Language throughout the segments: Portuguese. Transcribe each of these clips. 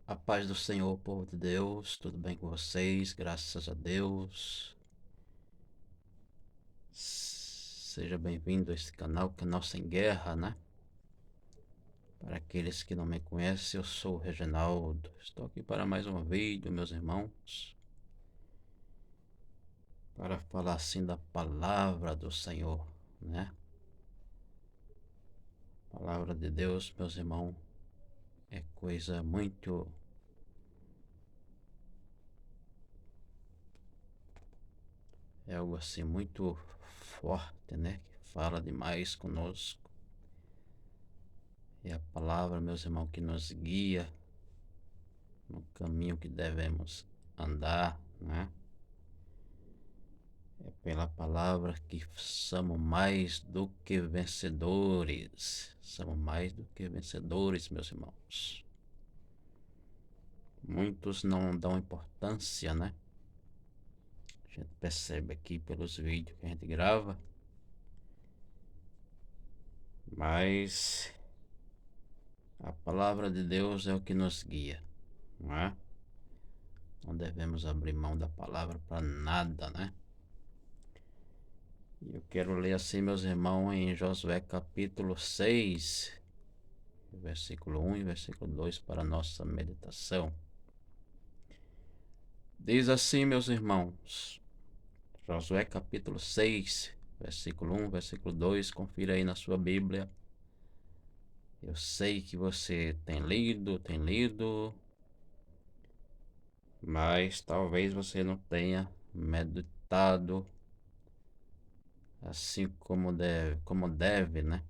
A paz do Senhor, povo de Deus, tudo bem com vocês? Graças a Deus. Seja bem-vindo a este canal, Canal Sem Guerra, né? Para aqueles que não me conhecem, eu sou o Reginaldo. Estou aqui para mais um vídeo, meus irmãos, para falar assim da palavra do Senhor, né? A palavra de Deus, meus irmãos, é coisa muito... É algo assim muito forte, né? Que fala demais conosco. É a palavra, meus irmãos, que nos guia no caminho que devemos andar, né? É pela palavra que somos mais do que vencedores. Somos mais do que vencedores, meus irmãos. Muitos não dão importância, né? A gente percebe aqui pelos vídeos que a gente grava. Mas a palavra de Deus é o que nos guia, não é? Não devemos abrir mão da palavra para nada, né? Eu quero ler assim, meus irmãos, em Josué capítulo 6, versículo 1 e versículo 2 para a nossa meditação. Diz assim, meus irmãos, Josué capítulo 6, versículo 1, versículo 2, confira aí na sua Bíblia. Eu sei que você tem lido, mas talvez você não tenha meditado assim como deve, né?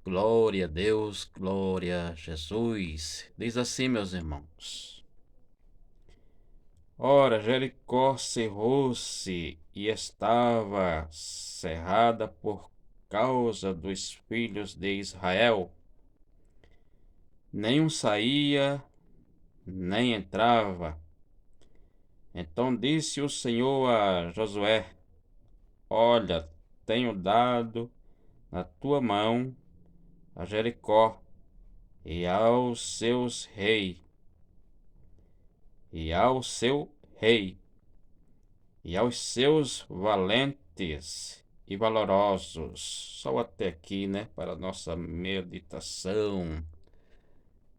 Glória a Deus, glória a Jesus. Diz assim, meus irmãos. Ora, Jericó cerrou-se e estava cerrada por causa dos filhos de Israel. Nenhum saía, nem entrava. Então disse o Senhor a Josué: Olha, tenho dado na tua mão a Jericó e ao seu rei, e aos seus valentes e valorosos. Só até aqui, né, para a nossa meditação.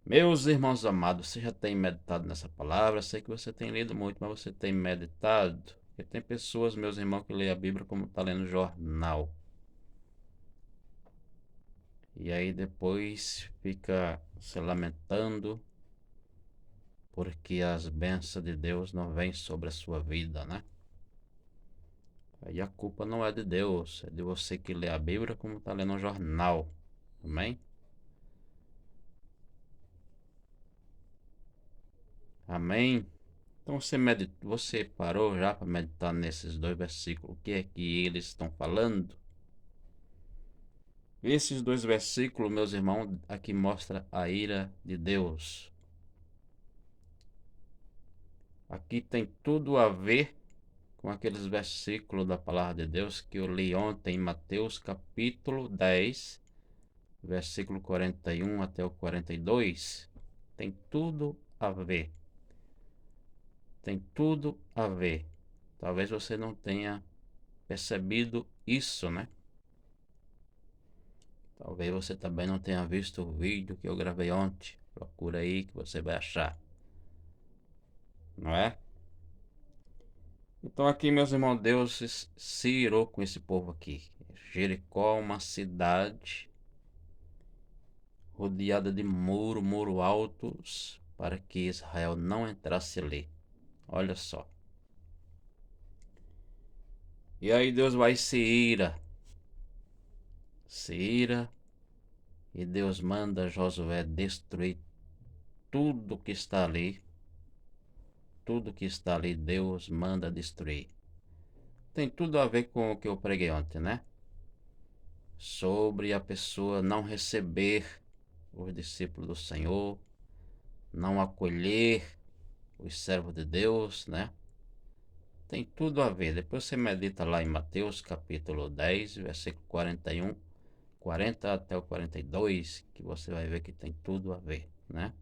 Meus irmãos amados, você já tem meditado nessa palavra? Sei que você tem lido muito, mas você tem meditado? Porque tem pessoas, meus irmãos, que leem a Bíblia como está lendo jornal. E aí depois fica se lamentando porque as bênçãos de Deus não vêm sobre a sua vida, né? Aí a culpa não é de Deus, é de você que lê a Bíblia como está lendo um jornal. Amém? Amém? Então você parou já para meditar nesses dois versículos? O que é que eles estão falando? Esses dois versículos, meus irmãos, aqui mostra a ira de Deus. Aqui tem tudo a ver com aqueles versículos da palavra de Deus que eu li ontem em Mateus capítulo 10, versículo 41 até o 42. Tem tudo a ver. Tem tudo a ver. Talvez você não tenha percebido isso, né? Talvez você também não tenha visto o vídeo que eu gravei ontem. Procura aí que você vai achar. Não é? Então aqui, meus irmãos, Deus se irou com esse povo aqui. Jericó, uma cidade rodeada de muro altos, para que Israel não entrasse ali. Olha só. E aí Deus vai se ira, e Deus manda Josué destruir tudo que está ali. Tudo que está ali, Deus manda destruir. Tem tudo a ver com o que eu preguei ontem, né? Sobre a pessoa não receber os discípulos do Senhor, não acolher os servos de Deus, né? Tem tudo a ver. Depois você medita lá em Mateus capítulo 10, versículo 41, 40 até o 42, que você vai ver que tem tudo a ver, né?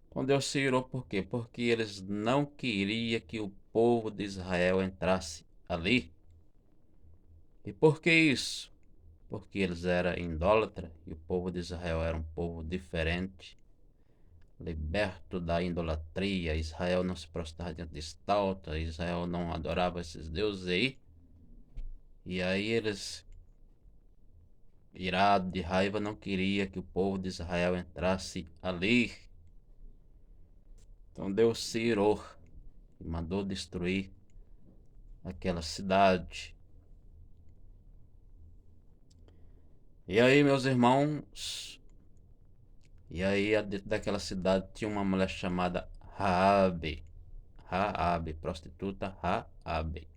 Então Deus se irou por quê? Porque eles não queriam que o povo de Israel entrasse ali. E por que isso? Porque eles eram idólatras e o povo de Israel era um povo diferente, liberto da idolatria. Israel não se prostrava diante de estátua, Israel não adorava esses deuses aí. E aí eles, irados de raiva, não queria que o povo de Israel entrasse ali. Então Deus se irou e mandou destruir aquela cidade. E aí, meus irmãos, dentro daquela cidade tinha uma mulher chamada Raabe. Raabe, prostituta Raabe.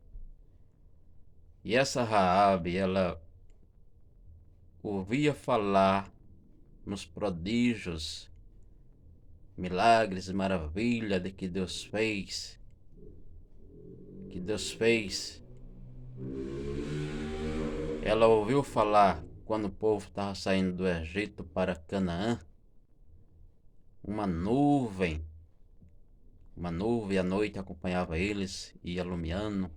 E essa Raabe, ela ouvia falar nos prodígios, milagres e maravilha de que Deus fez. Que Deus fez. Ela ouviu falar quando o povo estava saindo do Egito para Canaã, uma nuvem à noite acompanhava eles, ia iluminando.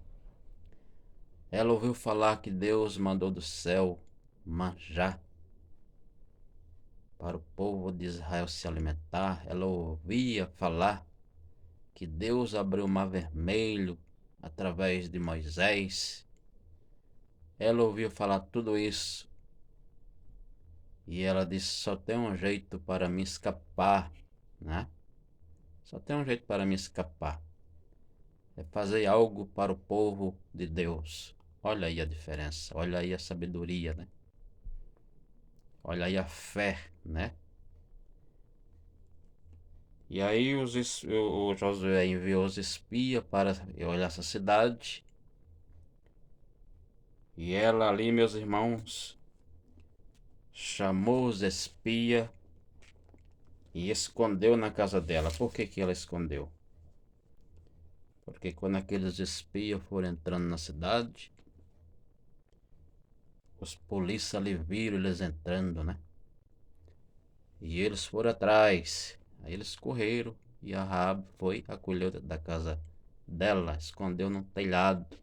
Ela ouviu falar que Deus mandou do céu manjar para o povo de Israel se alimentar. Ela ouvia falar que Deus abriu o mar vermelho através de Moisés. Ela ouviu falar tudo isso. E ela disse: só tem um jeito para me escapar, né? Só tem um jeito para me escapar. É fazer algo para o povo de Deus. Olha aí a diferença, olha aí a sabedoria, né? Olha aí a fé, né? E aí o Josué enviou os espias para olhar essa cidade. E ela ali, meus irmãos, chamou os espias e escondeu na casa dela. Por que ela escondeu? Porque quando aqueles espias foram entrando na cidade, os polícias ali viram eles entrando, né? E eles foram atrás. Aí eles correram e a Raabe foi, acolheu da casa dela, escondeu no telhado.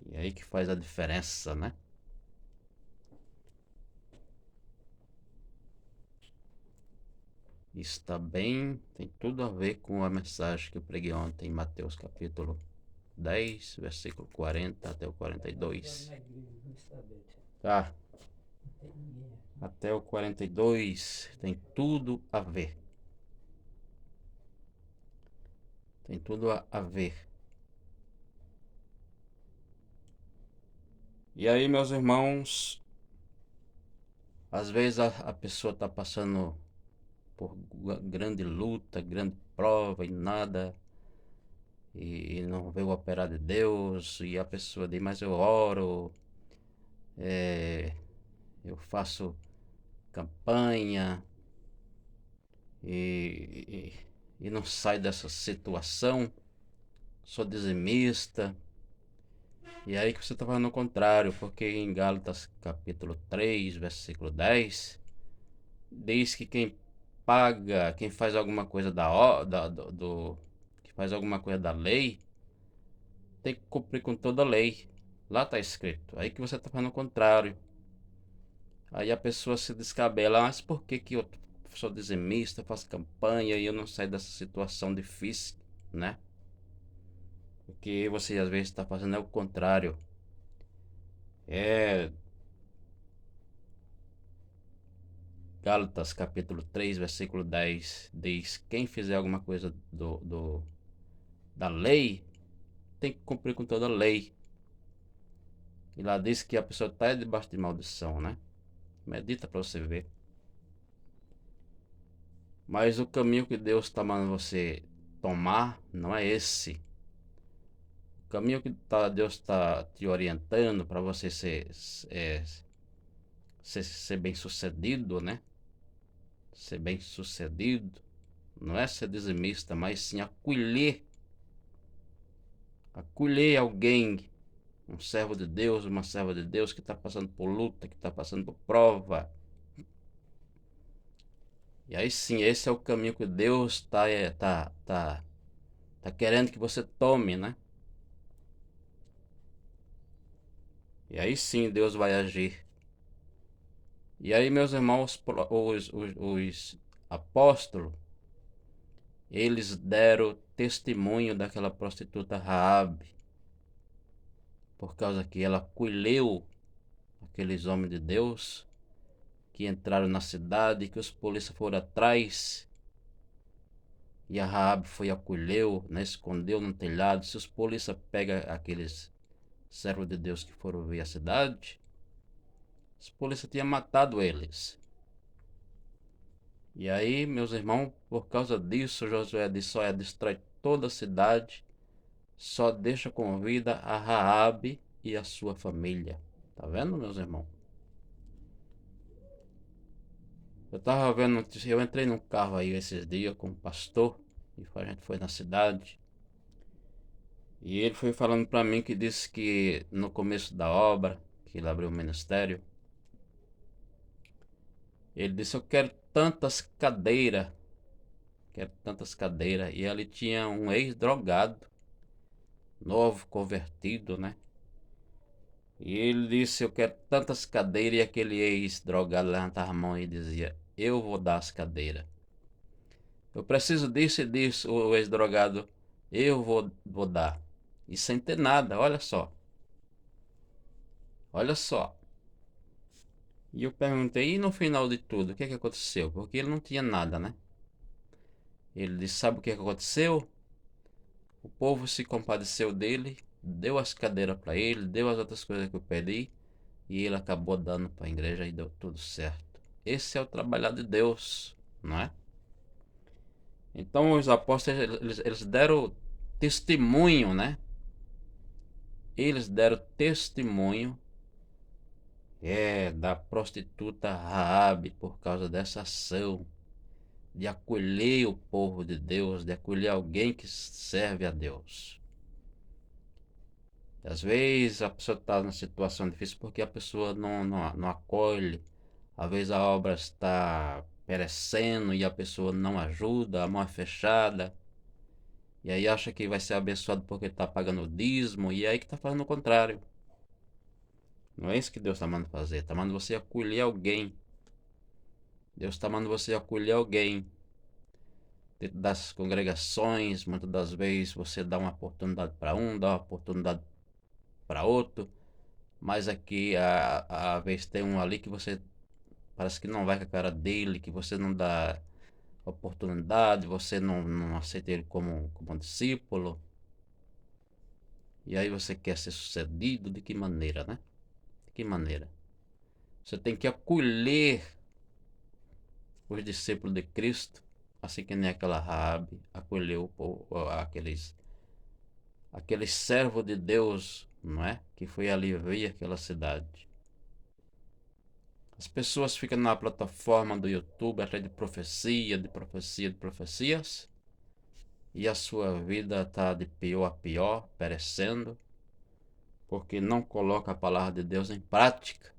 E aí que faz a diferença, né? Isso também tem tudo a ver com a mensagem que eu preguei ontem em Mateus capítulo 10, versículo 40 até o 42. Tá? Até o 42 tem tudo a ver. Tem tudo a ver. E aí, meus irmãos, às vezes a pessoa está passando por grande luta, grande prova e nada, e não vê o operar de Deus, e a pessoa diz: mas eu oro, eu faço campanha e, e não sai dessa situação, sou dizimista. E aí que você está falando o contrário, porque em Gálatas capítulo 3, versículo 10, diz que quem paga, quem faz alguma coisa que faz alguma coisa da lei, tem que cumprir com toda a lei. Lá está escrito. Aí que você está falando o contrário. Aí a pessoa se descabela: mas por que eu sou dizimista, faço campanha e eu não saio dessa situação difícil, né? Porque você às vezes está fazendo o contrário. Gálatas capítulo 3, versículo 10 diz: quem fizer alguma coisa da lei, tem que cumprir com toda a lei. E lá diz que a pessoa está debaixo de maldição, né? Medita para você ver. Mas o caminho que Deus está mandando você tomar não é esse. O caminho que Deus está te orientando para você ser bem sucedido, né? Ser bem sucedido não é ser dizimista, mas sim acolher alguém, um servo de Deus, uma serva de Deus que está passando por luta, que está passando por prova. E aí sim, esse é o caminho que Deus tá querendo que você tome, né? E aí sim Deus vai agir. E aí, meus irmãos, os apóstolos, eles deram testemunho daquela prostituta Raabe, por causa que ela acolheu aqueles homens de Deus que entraram na cidade, que os polícias foram atrás, e a Raabe foi acolheu, né, escondeu no telhado. Se os polícias pegam aqueles servos de Deus que foram ver a cidade, os polícias tinham matado eles. E aí, meus irmãos, por causa disso, Josué disse: olha, destrói toda a cidade, só deixa com vida a Raabe e a sua família. Tá vendo, meus irmãos? Eu tava vendo, eu entrei num carro aí esses dias com um pastor, e a gente foi na cidade, e ele foi falando para mim que disse que no começo da obra, que ele abriu o ministério, ele disse: eu quero tantas cadeiras, e ali tinha um ex-drogado, novo, convertido, né? E ele disse: eu quero tantas cadeiras, e aquele ex-drogado levantava a mão e dizia: eu vou dar as cadeiras. Eu preciso disso e disso, o ex-drogado: eu vou dar. E sem ter nada, olha só. Olha só. E eu perguntei: e no final de tudo, o que é que aconteceu? Porque ele não tinha nada, né? Ele disse: sabe o que é que aconteceu? O povo se compadeceu dele, deu as cadeiras para ele, deu as outras coisas que eu pedi, e ele acabou dando para a igreja e deu tudo certo. Esse é o trabalhar de Deus, não é? Então os apóstolos, eles deram testemunho, né? Eles deram testemunho da prostituta Raabe por causa dessa ação de acolher o povo de Deus, de acolher alguém que serve a Deus. Às vezes a pessoa está numa situação difícil porque a pessoa não acolhe. Às vezes a obra está perecendo e a pessoa não ajuda, a mão é fechada. E aí acha que vai ser abençoado porque está pagando o dízimo, e aí que está fazendo o contrário. Não é isso que Deus está mandando fazer. Está mandando você acolher alguém. Deus está mandando você acolher alguém. Dentro das congregações, muitas das vezes você dá uma oportunidade para um, dá uma oportunidade para outro. Mas aqui, a vez tem um ali que você parece que não vai com a cara dele, que você não dá oportunidade, você não aceita ele como um discípulo. E aí você quer ser sucedido de que maneira, né? De que maneira? Você tem que acolher os discípulos de Cristo, assim que nem aquela Raabe acolheu aqueles servos de Deus, não é? Que foi ali ver aquela cidade. As pessoas ficam na plataforma do YouTube atrás de profecias, e a sua vida está de pior a pior, perecendo, porque não coloca a palavra de Deus em prática.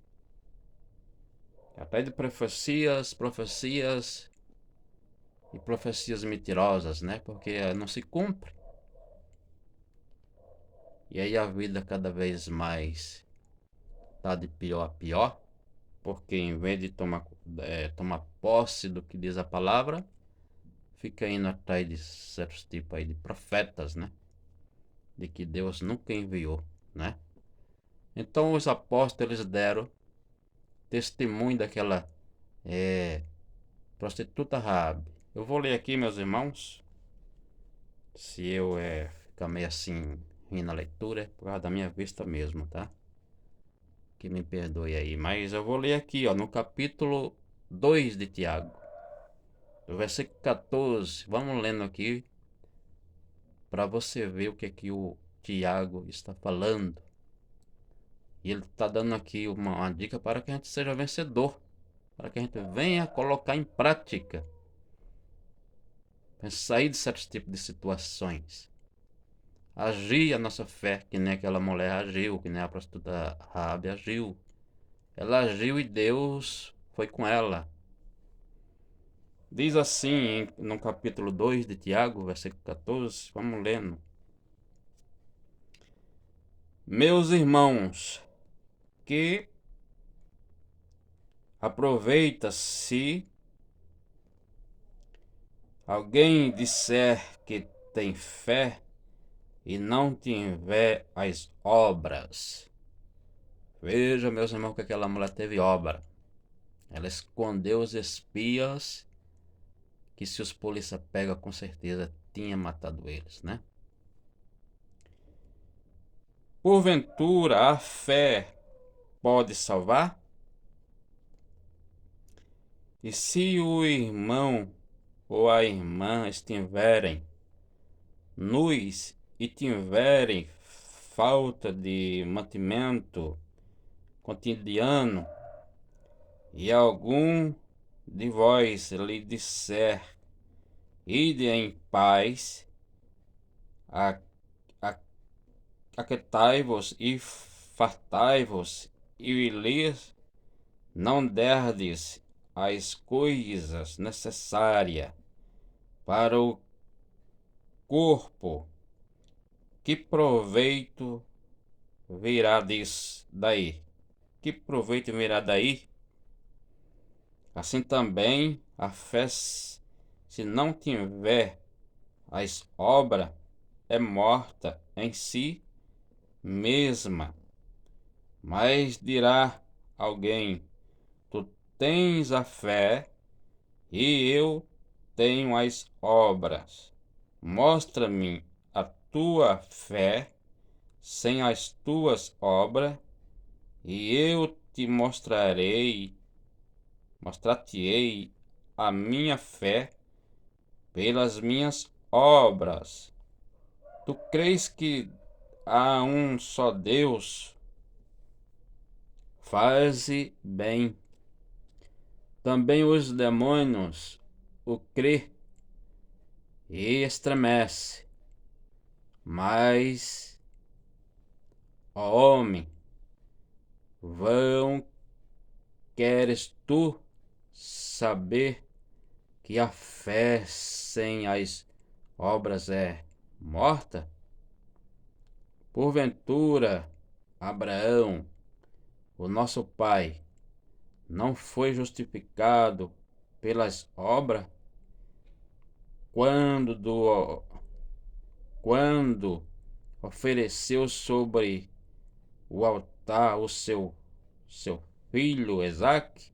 Atrás de profecias e profecias mentirosas, né? Porque não se cumpre. E aí a vida cada vez mais está de pior a pior, porque em vez de tomar posse do que diz a palavra, fica indo atrás de certos tipos aí de profetas, né? De que Deus nunca enviou, né? Então os apóstolos deram testemunho daquela prostituta Raabe. Eu vou ler aqui, meus irmãos, se eu ficar meio assim ruim na leitura, é por causa da minha vista mesmo, tá? Que me perdoe aí, mas eu vou ler aqui, ó, no capítulo 2 de Tiago, no versículo 14. Vamos lendo aqui para você ver o que é que o Tiago está falando. E ele está dando aqui uma dica para que a gente seja vencedor, para que a gente venha colocar em prática, para sair de certos tipos de situações. agir a nossa fé, que nem aquela mulher agiu, que nem a prostituta Raabe agiu. Ela agiu e Deus foi com ela. Diz assim no capítulo 2 de Tiago, versículo 14, vamos lendo. Meus irmãos, que aproveita se alguém disser que tem fé e não tiver as obras. Veja, meus irmãos, que aquela mulher teve obra. Ela escondeu os espias, que se os polícia pegam, com certeza tinha matado eles, né? Porventura, a fé pode salvar? E se o irmão ou a irmã estiverem nus e tiverem falta de mantimento cotidiano, e algum de vós lhe disser, ide em paz, aquietai-vos e fartai-vos, e lhes não derdes as coisas necessárias para o corpo, que proveito virá daí? Que proveito virá daí? Assim também a fé, se não tiver as obras, é morta em si mesma. Mas dirá alguém: tu tens a fé e eu tenho as obras. Mostra-me a tua fé sem as tuas obras, e eu te mostrar-te-ei a minha fé pelas minhas obras. Tu crês que há um só Deus? Faze bem. Também os demônios o crê e estremece. Mas, ó homem, queres tu saber que a fé sem as obras é morta? Porventura, Abraão, o nosso pai, não foi justificado pelas obras quando ofereceu sobre o altar o seu filho Isaque?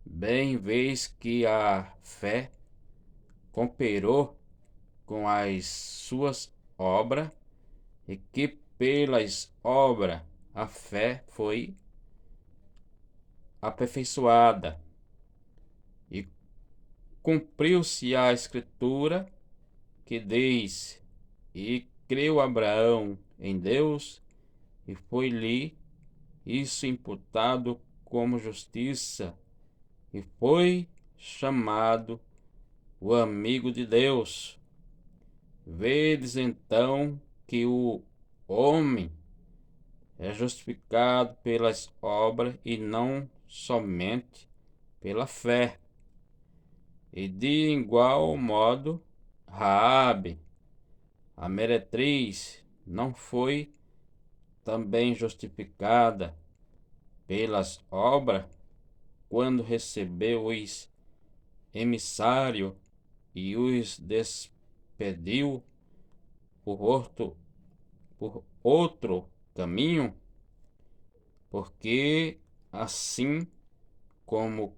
Bem vês que a fé cooperou com as suas obras, e que pelas obras a fé foi aperfeiçoada, e cumpriu-se a escritura que diz: e creu Abraão em Deus, e foi-lhe isso imputado como justiça, e foi chamado o amigo de Deus. Vedes então que o homem é justificado pelas obras e não somente pela fé. E de igual modo, Raabe, a meretriz, não foi também justificada pelas obras quando recebeu os emissários e os despediu por outro caminho? Porque assim como o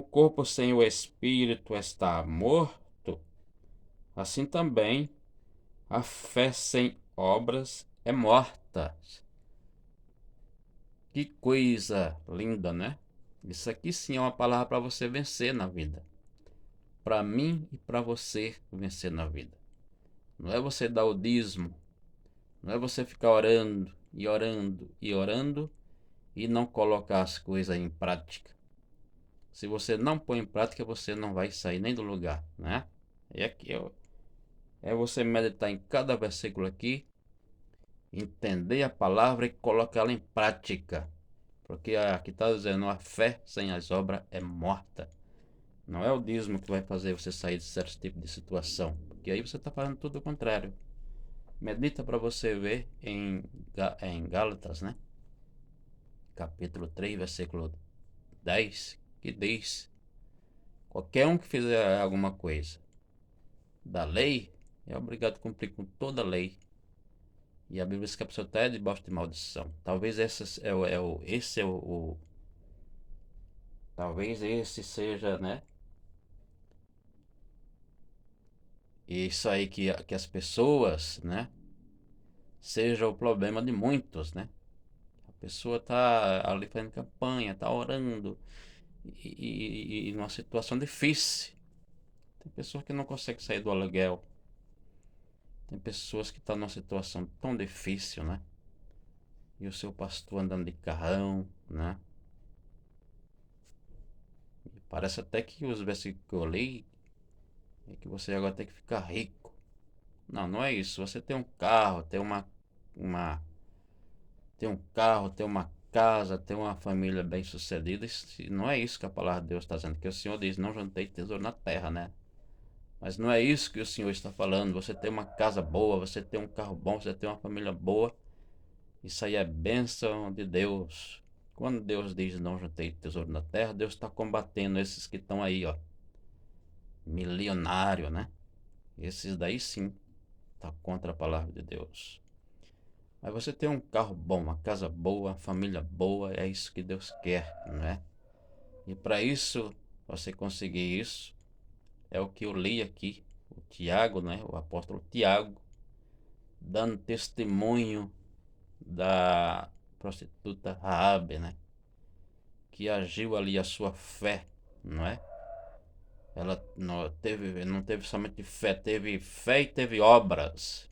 corpo sem o espírito está morto, assim também a fé sem obras é morta. Que coisa linda, né? Isso aqui sim é uma palavra para você vencer na vida. Para mim e para você vencer na vida. Não é você dar o dízimo, não é você ficar orando e orando e orando e não colocar as coisas em prática. Se você não põe em prática, você não vai sair nem do lugar, né? E aqui é você meditar em cada versículo aqui, entender a palavra e colocá-la em prática. Porque aqui está dizendo, a fé sem as obras é morta. Não é o dízimo que vai fazer você sair de certo tipo de situação. Porque aí você está fazendo tudo o contrário. Medita para você ver em Gálatas, né? Capítulo 3, versículo 10, que diz: qualquer um que fizer alguma coisa da lei é obrigado a cumprir com toda a lei. E a Bíblia diz que a pessoa está debaixo de maldição. Talvez talvez esse seja, né? Isso aí que as pessoas, né? Seja o problema de muitos, né? A pessoa tá ali fazendo campanha, tá orando e numa situação difícil. Tem pessoas que não conseguem sair do aluguel. Tem pessoas que estão numa situação tão difícil, né? E o seu pastor andando de carrão, né? E parece até que os versículos que eu li é que você agora tem que ficar rico. Não, não é isso. Você tem um carro, uma tem um carro, tem uma casa, tem uma família bem sucedida. Não é isso que a palavra de Deus está dizendo. Que o Senhor diz, não juntei tesouro na terra, né? Mas não é isso que o Senhor está falando. Você tem uma casa boa, você tem um carro bom, você tem uma família boa. Isso aí é bênção de Deus. Quando Deus diz não juntei tesouro na terra, Deus está combatendo esses que estão aí, ó. Milionário, né? Esses daí sim, tá contra a palavra de Deus. Mas você tem um carro bom, uma casa boa, uma família boa, é isso que Deus quer, não é? E para isso, você conseguir isso, é o que eu li aqui, o Tiago, né? O apóstolo Tiago, dando testemunho da prostituta Raabe, né? Que agiu ali a sua fé, não é? Ela não teve somente teve fé e teve obras.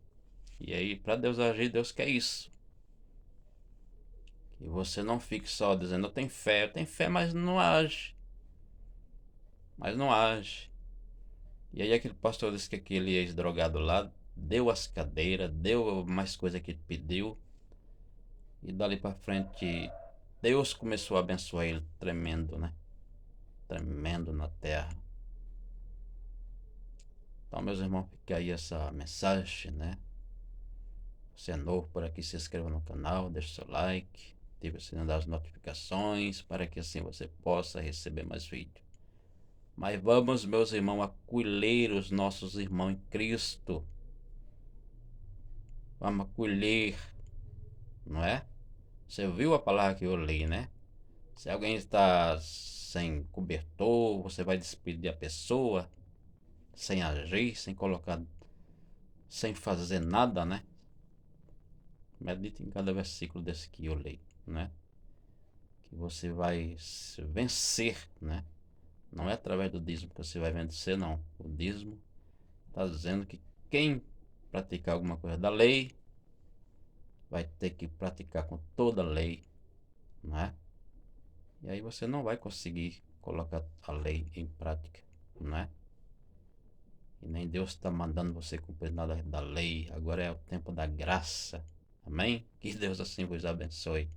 E aí, para Deus agir, Deus quer isso. Que você não fique só dizendo, eu tenho fé, mas não age. Mas não age. E aí aquele pastor disse que aquele ex-drogado lá deu as cadeiras, deu mais coisa que ele pediu. E dali para frente, Deus começou a abençoar ele tremendo, né? Tremendo na terra. Então, meus irmãos, fica aí essa mensagem, né? Você é novo por aqui, se inscreva no canal, deixe seu like, ative o sininho das notificações para que assim você possa receber mais vídeos. Mas vamos, meus irmãos, acolher os nossos irmãos em Cristo. Vamos acolher, não é? Você viu a palavra que eu li, né? Se alguém está sem cobertor, você vai despedir a pessoa, sem agir, sem colocar, sem fazer nada, né? Medite em cada versículo desse que eu li, né? Que você vai vencer, né? Não é através do dízimo que você vai vencer, não. O dízimo está dizendo que quem praticar alguma coisa da lei vai ter que praticar com toda a lei, não é? E aí você não vai conseguir colocar a lei em prática, não é? E nem Deus está mandando você cumprir nada da lei. Agora é o tempo da graça. Amém? Que Deus assim vos abençoe.